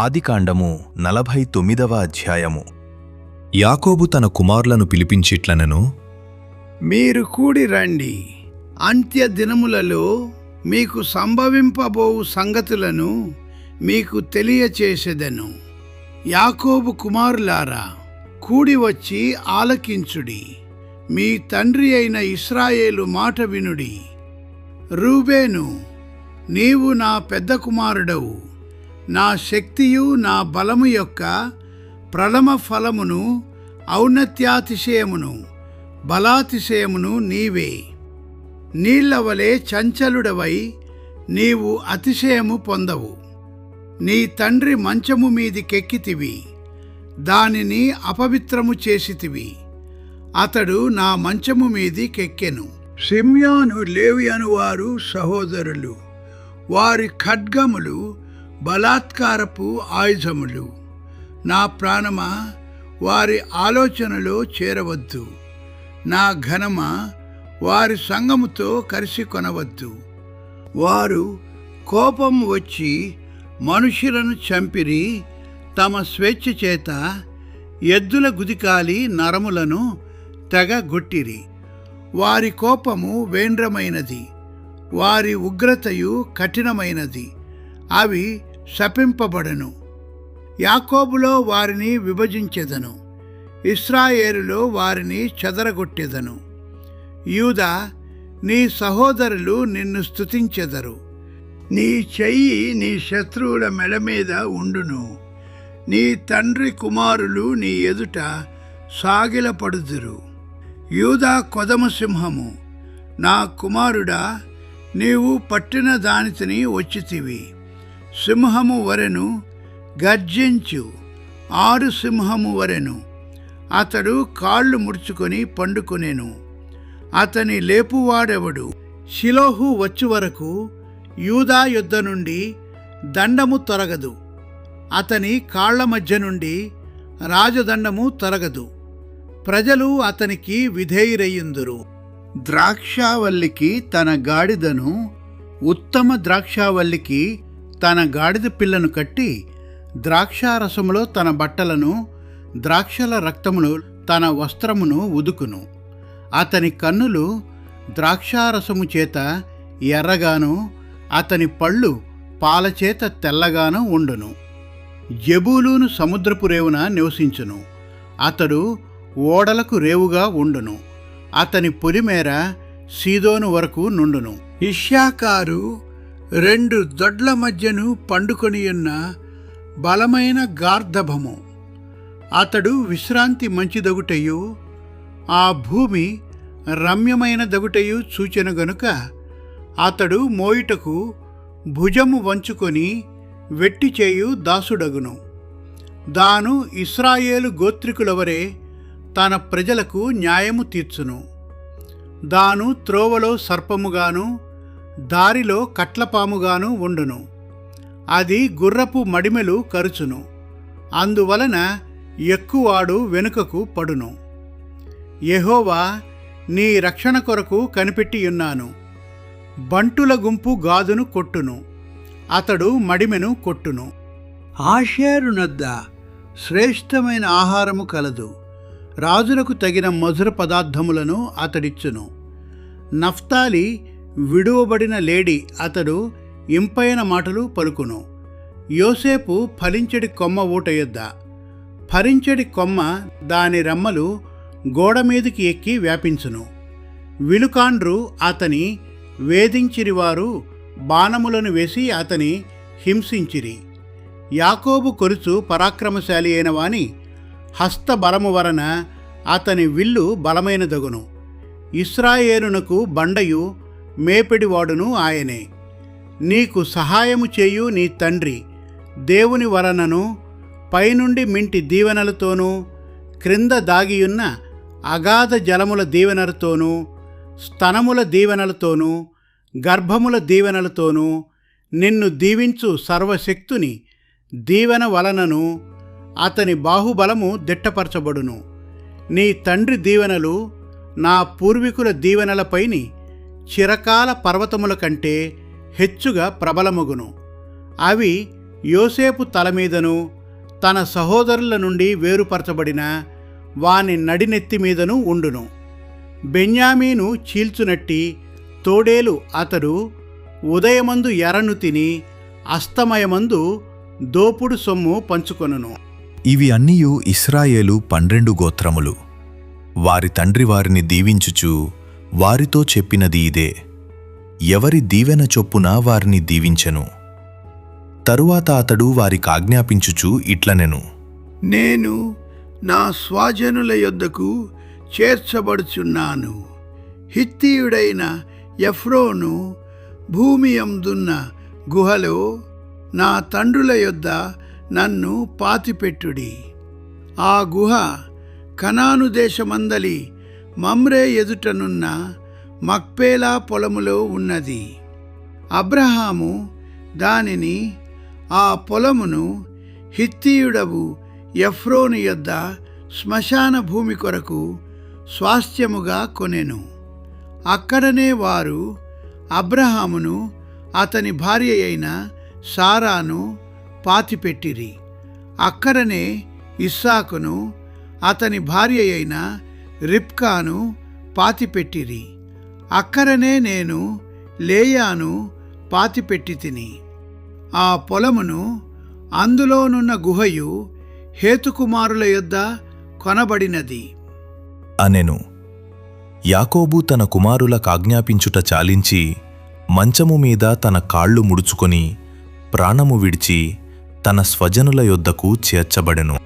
ఆదికాండము 49వ అధ్యాయము. యాకోబు తన కుమారులను పిలిపించిట్లనెను, మీరు కూడి రండి, అంత్య దినములలో మీకు సంభవింపబోవు సంగతులను మీకు తెలియచేసెదను. యాకోబు కుమారులారా, కూడి వచ్చి ఆలకించుడి. మీ తండ్రి అయిన ఇశ్రాయేలు మాట వినుడి. రూబేను, నీవు నా పెద్ద కుమారుడవు. నా శక్తియు నా బలము యొక్క ప్రథమ ఫలమును, ఔన్నత్యాతిశయమును, బలాతిశయమును నీవే. నీళ్లవలే చంచలుడవై నీవు అతిశయము పొందవు. నీ తండ్రి మంచము మీదికెక్కితివి, దానిని అపవిత్రము చేసితివి. అతడు నా మంచము మీదికెక్కెను. సిమ్యోను, లేవి అనువారు సహోదరులు. వారి ఖడ్గములు బలాత్కారపు ఆయుధములు. నా ప్రాణమా, వారి ఆలోచనలో చేరవద్దు. నా ఘనమా, వారి సంగముతో కలిసి కొనవద్దు. వారు కోపం వచ్చి మనుషులను చంపిరి. తమ స్వేచ్ఛ చేత ఎద్దుల గుదికాలి నరములను తెగగొట్టిరి. వారి కోపము వేండ్రమైనది, వారి ఉగ్రతయు కఠినమైనది. అవి శపింపబడను. యాకోబులో వారిని విభజించెదను, ఇశ్రాయేలులో వారిని చెదరగొట్టెదను. యూదా, నీ సహోదరులు నిన్ను స్తుతించెదరు. నీ చెయ్యి నీ శత్రువుల మెడ మీద ఉండును. నీ తండ్రి కుమారులు నీ ఎదుట సాగిలపడుదురు. యూదా కొదమ సింహము, నా కుమారుడా, నీవు పట్టిన దానిని వచ్చితివి. సింహము వరెను, గర్జించు, ఆరు సింహము వరెను. అతడు కాళ్ళు ముడుచుకొని పండుకొనెను. అతని లేపువాడెవడు? షిలోహు వచ్చు వరకు యూదా యుద్ధ నుండి దండము తొలగదు. అతని కాళ్ల మధ్య నుండి రాజదండము తొలగదు. ప్రజలు అతనికి విధేయురయ్యుందురు. ద్రాక్షావల్లికి తన గాడిదను, ఉత్తమ ద్రాక్షావల్లికి తన గాడిద పిల్లను కట్టి, ద్రాక్షారసములో తన బట్టలను, ద్రాక్షల రక్తములో తన వస్త్రమును ఉదుకును. అతని కన్నులు ద్రాక్షారసము చేత ఎర్రగాను, అతని పళ్ళు పాలచేత తెల్లగాను ఉండును. జెబూలూను సముద్రపు రేవున నివసించును. అతడు ఓడలకు రేవుగా ఉండును. అతని పొలిమేర సీదోను వరకు నుండును. ఇశ్శాకారు రెండు దొడ్ల మధ్యను పండుకొనియున్న బలమైన గార్ధభము. అతడు విశ్రాంతి మంచిదగుటయు, ఆ భూమి రమ్యమైన దగుటయు చూచెను గనుక అతడు మోయుటకు భుజము వంచుకొని వెట్టిచేయు దాసుడగును. దాను ఇశ్రాయేలు గోత్రికులవరే తన ప్రజలకు న్యాయము తీర్చును. దాను త్రోవలో సర్పముగాను, దారిలో కట్లపాముగాను ఉండును. అది గుర్రపు మడిమెలు కరుచును. అందువలన ఎక్కువాడు వెనుకకు పడును. యెహోవా, నీ రక్షణ కొరకు కనిపెట్టియున్నాను. బంటుల గుంపు గాదును కొట్టును, అతడు మడిమెను కొట్టును. ఆషేరు నద్ద శ్రేష్టమైన ఆహారము కలదు. రాజులకు తగిన మధుర పదార్థములను అతడిచ్చును. నఫ్తాలి విడువబడిన లేడి, అతడు ఇంపైన మాటలు పలుకును. యోసేపు ఫలించడి కొమ్మ ఊట యొద్ద. ఫలించడి కొమ్మ దాని రెమ్మలు గోడమీదికి ఎక్కి వ్యాపించును. విలుకాండ్రు అతని వేధించిరివారు బాణములను వేసి అతని హింసించిరి. యాకోబు కొరుచు పరాక్రమశాలి అయిన వాని హస్తబలము వలన అతని విల్లు బలమైనదగును. ఇశ్రాయేలునకు బండయు మేపెడివాడును ఆయనే. నీకు సహాయము చేయు నీ తండ్రి దేవుని వలనను, పైనుండి మింటి దీవెనలతోనూ, క్రింద దాగియున్న అగాధ జలముల దీవెనలతోనూ, స్తనముల దీవెనలతోనూ, గర్భముల దీవెనలతోనూ నిన్ను దీవించు సర్వశక్తుని దీవెన వలనను అతని బాహుబలము దిట్టపరచబడును. నీ తండ్రి దీవెనలు నా పూర్వీకుల దీవెనలపైని చిరకాల పర్వతముల కంటే హెచ్చుగా ప్రబలమగును. అవి యోసేపు తల మీదను తన సహోదరుల నుండి వేరుపరచబడిన వాని నడినెత్తి మీదను ఉండును. బెన్యామీను చీల్చునట్టి తోడేలు అతడు ఉదయమందు ఎరను తిని అస్తమయమందు దోపుడు సొమ్ము పంచుకొనును. ఇవి అన్నియు ఇశ్రాయేలు 12 గోత్రములు. వారి తండ్రి వారిని దీవించుచు వారితో చెప్పినది ఇదే. ఎవరి దీవెన చొప్పున వారిని దీవించెను. తరువాత అతడు వారికాజ్ఞాపించుచు ఇట్లనెను, నేను నా స్వజనుల యొద్దకు చేర్చబడుచున్నాను. హిత్తీయుడైన ఎఫ్రోను భూమి యందున్న గుహలో నా తండ్రుల యొద్ద నన్ను పాతిపెట్టుడి. ఆ గుహ కనాను దేశమందలి మమ్రే ఎదుటనున్న మక్పేలా పొలములో ఉన్నది. అబ్రహాము దానిని, ఆ పొలమును హిత్తీయుడవు ఎఫ్రోను యొద్ద శ్మశాన భూమి కొరకు స్వాస్థ్యముగా కొనెను. అక్కడనే వారు అబ్రహామును అతని భార్య అయిన సారాను పాతిపెట్టిరి. అక్కడనే ఇస్సాకును అతని భార్య అయిన రిబ్కాను పాతిపెట్టిరి. అక్కడనే నేను లేయాను పాతిపెట్టి తిని. ఆ పొలమును అందులోనున్న గుహయు హేతుకుమారుల యొద్ద కొనబడినది అనెను. యాకోబు తన కుమారులకాజ్ఞాపించుట చాలించి మంచము మీద తన కాళ్ళు ముడుచుకొని ప్రాణము విడిచి తన స్వజనుల యొద్దకు చేర్చబడెను.